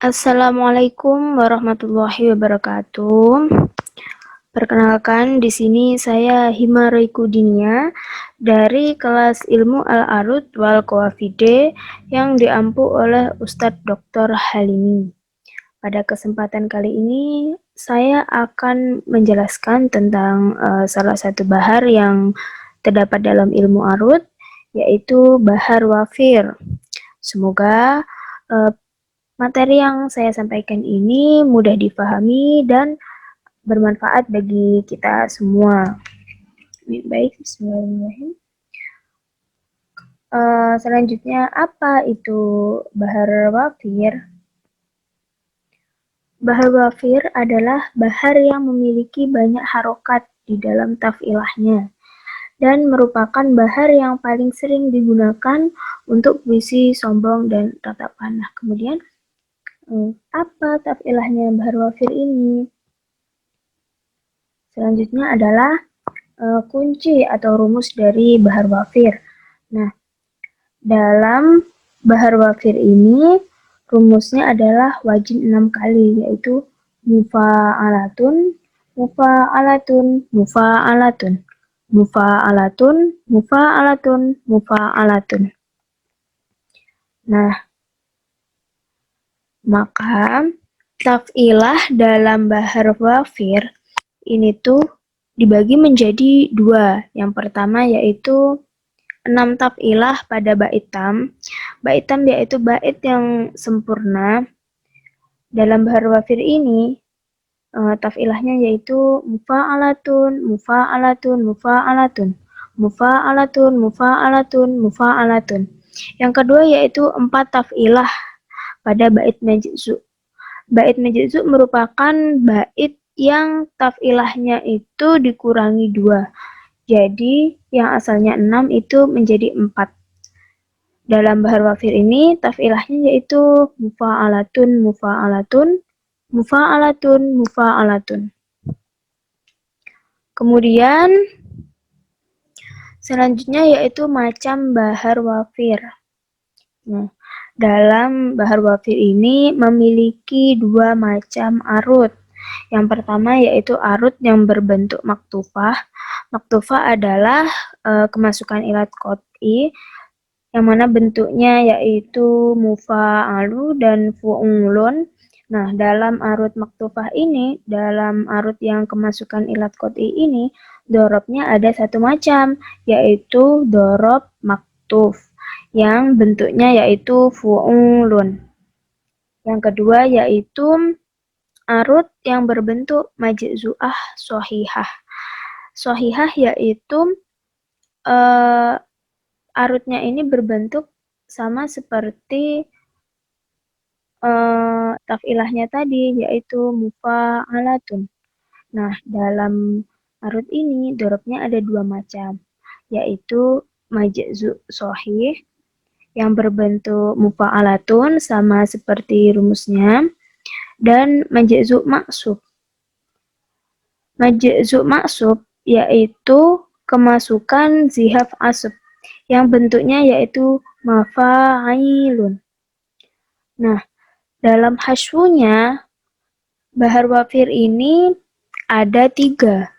Assalamualaikum warahmatullahi wabarakatuh. Perkenalkan, di sini saya Hima Raikudinia dari kelas Ilmu Al-Arud wal Qawafide yang diampu oleh Ustadz Dr. Halimi. Pada kesempatan kali ini, saya akan menjelaskan tentang salah satu bahar yang terdapat dalam ilmu arud, yaitu bahar wafir. Semoga materi yang saya sampaikan ini mudah dipahami dan bermanfaat bagi kita semua. Baik, bismillahirrahmanirrahim. Selanjutnya, apa itu bahar wafir? Bahar wafir adalah bahar yang memiliki banyak harokat di dalam taf'ilahnya dan merupakan bahar yang paling sering digunakan untuk puisi sombong dan tatapan. Nah, kemudian apa taf'ilahnya bahar wafir ini? Selanjutnya adalah kunci atau rumus dari bahar wafir. Nah, dalam bahar wafir ini rumusnya adalah wajib 6 kali, yaitu mufa'alatun, mufa'alatun, mufa'alatun, mufa'alatun, mufa'alatun, mufa'alatun. Nah, maka taf'ilah dalam bahar wafir ini tuh dibagi menjadi dua. Yang pertama yaitu 6 taf'ilah pada bait tam. Bait tam yaitu bait yang sempurna. Dalam bahar wafir ini taf'ilahnya yaitu mufa'alatun, mufa'alatun, mufa'alatun, mufa'alatun, mufa'alatun, mufa'alatun. Yang kedua yaitu 4 taf'ilah pada bait majzu. Bait majzu merupakan bait yang taf'ilahnya itu dikurangi 2. Jadi yang asalnya 6 itu menjadi 4. Dalam bahar wafir ini taf'ilahnya yaitu mufa'alatun, mufa'alatun, mufa'alatun, mufa'alatun. Kemudian selanjutnya yaitu macam bahar wafir. Nah, dalam bahar wafir ini memiliki 2 macam arud. Yang pertama yaitu arud yang berbentuk maktufah. Maktufah adalah kemasukan ilat qot'i yang mana bentuknya yaitu mufa'alu dan fu'ulun. Nah, dalam arud maktufah ini, dalam arud yang kemasukan ilat qot'i ini, dorobnya ada satu macam, yaitu dorob maktuf, yang bentuknya yaitu fu'ulun. Yang kedua yaitu arud yang berbentuk majzu'ah sohihah. Sohihah yaitu arudnya ini berbentuk sama seperti taf'ilahnya tadi, yaitu mufa'alatun. Nah, dalam arud ini dorobnya ada 2 macam, yaitu majzu' sohih yang berbentuk mufa'alatun sama seperti rumusnya, dan majzu' maksub. Majzu' maksub yaitu kemasukan zihaf asb yang bentuknya yaitu mafa'ilun. Nah, dalam hasyunya bahar wafir ini ada 3.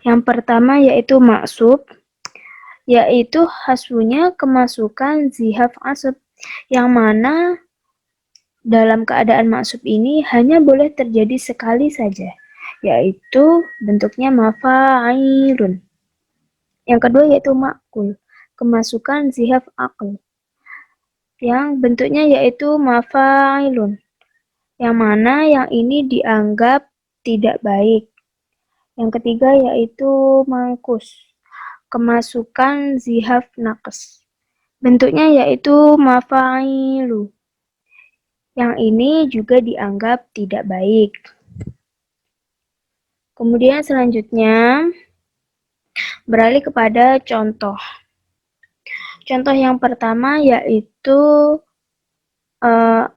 Yang pertama yaitu maksub, yaitu hasyunya kemasukan zihaf asb, yang mana dalam keadaan maksub ini hanya boleh terjadi sekali saja, yaitu bentuknya mafa'ilun. Yang kedua yaitu makul, kemasukan zihaf aql, yang bentuknya yaitu mafa'ilun, yang mana yang ini dianggap tidak baik. Yang ketiga yaitu mangkus, kemasukan zihaf naqs, bentuknya yaitu mafa'ilu, yang ini juga dianggap tidak baik. Kemudian selanjutnya beralih kepada contoh. Contoh yang pertama yaitu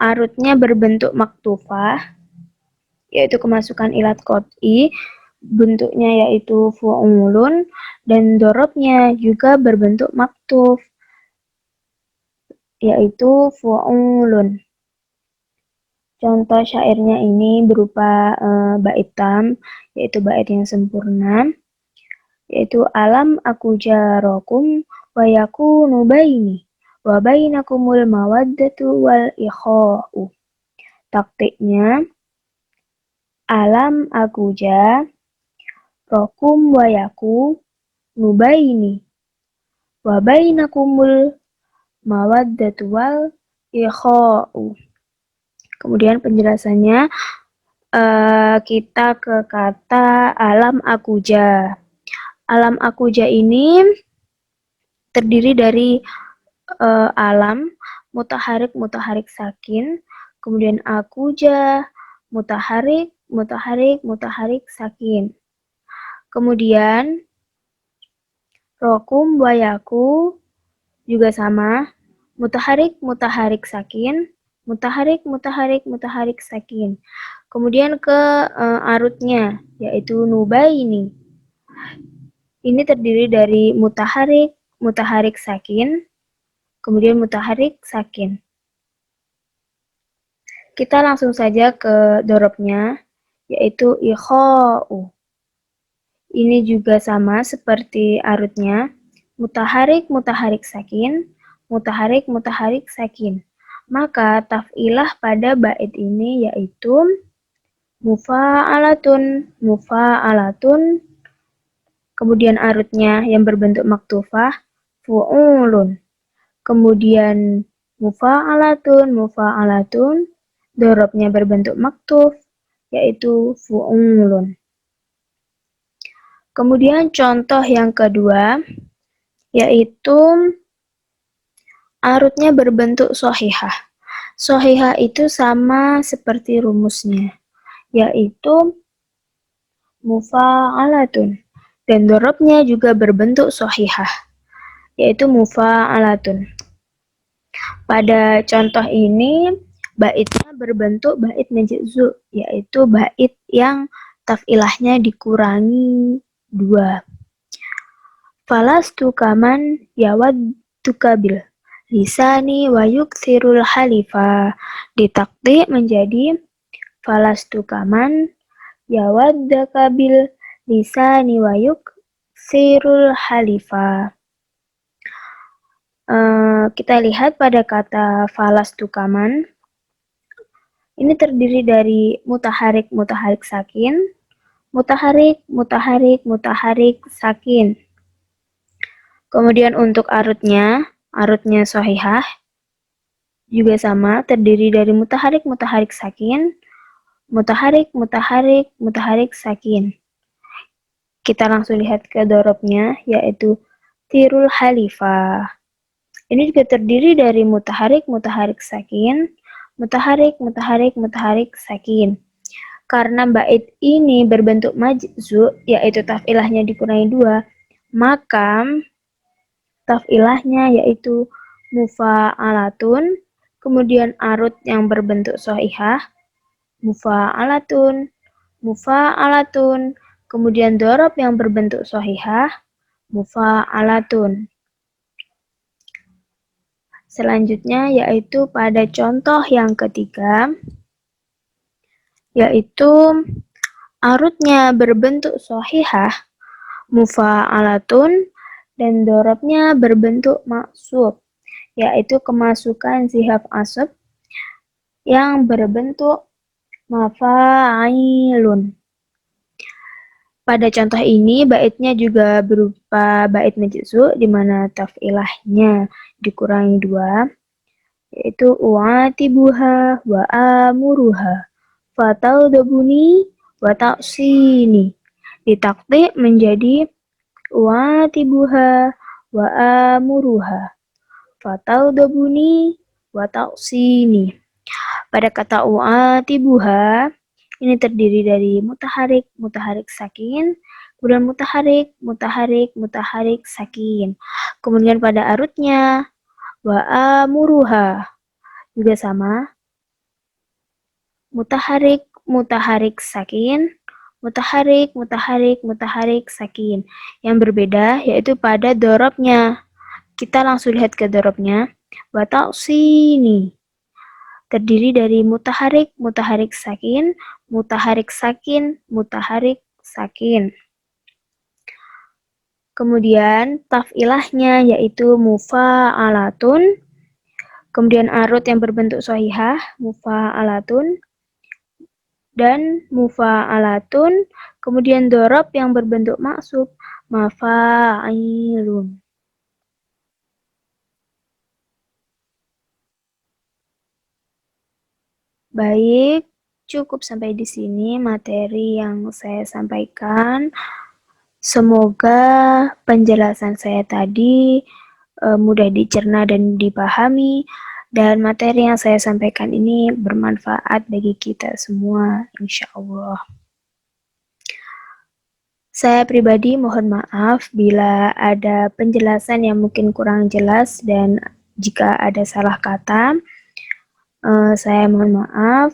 arudnya berbentuk maktufah, yaitu kemasukan ilat qot'i, bentuknya yaitu fu'ulun, dan dorobnya juga berbentuk maktuf, yaitu fu'ulun. Contoh syairnya ini berupa bait tam, yaitu bait yang sempurna, yaitu alam aku jarokum wa yakunu baini wa bainakumul mawaddatu wal ikhau. Taktiknya, alam aku jarokum wa yakunu baini wa bainakumul mawaddatu wal ikhau. Kemudian penjelasannya, kita ke kata alam akuja. Alam akuja ini terdiri dari alam, mutaharik sakin, kemudian akuja, mutaharik sakin. Kemudian rokum wayaku juga sama, mutaharik sakin, mutaharik sakin. Kemudian ke arutnya, yaitu nubaini. Ini terdiri dari mutaharik sakin, kemudian mutaharik sakin. Kita langsung saja ke dorobnya, yaitu ikhau. Ini juga sama seperti arutnya, mutaharik sakin, mutaharik sakin. Maka taf'ilah pada bait ini yaitu mufa'alatun, kemudian arutnya yang berbentuk maktufah, fu'ulun. Kemudian mufa'alatun, dorobnya berbentuk maktuf, yaitu fu'ulun. Kemudian contoh yang kedua, yaitu arutnya berbentuk sohihah. Sohihah itu sama seperti rumusnya, yaitu mufa'alatun. Dan dorobnya juga berbentuk sohihah, yaitu mufa'alatun. Pada contoh ini, baitnya berbentuk bait majzu, yaitu bait yang taf'ilahnya dikurangi 2. Falastu kaman yawaddu kabil lisani wa yukthirul halifa. Ditakdi menjadi falastu kaman yawadda kabil lisani wa yukthirul halifa. Kita lihat pada kata falastu kaman, ini terdiri dari mutaharik sakin, mutaharik sakin. Kemudian untuk arutnya sohihah, juga sama, terdiri dari mutaharik sakin, mutaharik sakin. Kita langsung lihat ke dorobnya, yaitu tirul halifah. Ini juga terdiri dari mutaharik sakin, mutaharik sakin. Karena bait ini berbentuk majzu, yaitu taf'ilahnya dikurangi 2, maka taf'ilahnya yaitu mufa'alatun, kemudian arut yang berbentuk sohihah, mufa'alatun, kemudian dorob yang berbentuk sohihah, mufa'alatun. Selanjutnya yaitu pada contoh yang ketiga, yaitu arutnya berbentuk sohihah, mufa'alatun, dan dorobnya berbentuk maksub, yaitu kemasukan zihaf asab yang berbentuk mafa'ilun. Pada contoh ini, baitnya juga berupa bait majzu, di mana taf'ilahnya dikurangi 2, yaitu u'atibuha wa amuruha fataldabuni wa ta'sini. Ditakdi menjadi u'atibuha wa amuruha fataldabuni wa ta'sini. Pada kata u'atibuha, ini terdiri dari mutaharik sakin, kemudian mutaharik sakin. Kemudian pada arutnya, wa amuruha, juga sama, mutaharik sakin, mutaharik sakin. Yang berbeda yaitu pada dorobnya. Kita langsung lihat ke dorobnya, wa ta'sini. terdiri dari mutaharik, mutaharik sakin, mutaharik sakin, mutaharik sakin. Kemudian taf'ilahnya yaitu mufa'alatun, kemudian arut yang berbentuk shahihah, mufa'alatun, dan mufa'alatun, kemudian dorob yang berbentuk maksub, mafa'ilun. Baik, cukup sampai di sini materi yang saya sampaikan. Semoga penjelasan saya tadi mudah dicerna dan dipahami, dan materi yang saya sampaikan ini bermanfaat bagi kita semua, insya Allah. Saya pribadi mohon maaf bila ada penjelasan yang mungkin kurang jelas dan jika ada salah kata, saya mohon maaf.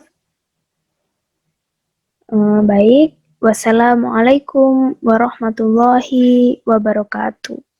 Baik, wassalamualaikum warahmatullahi wabarakatuh.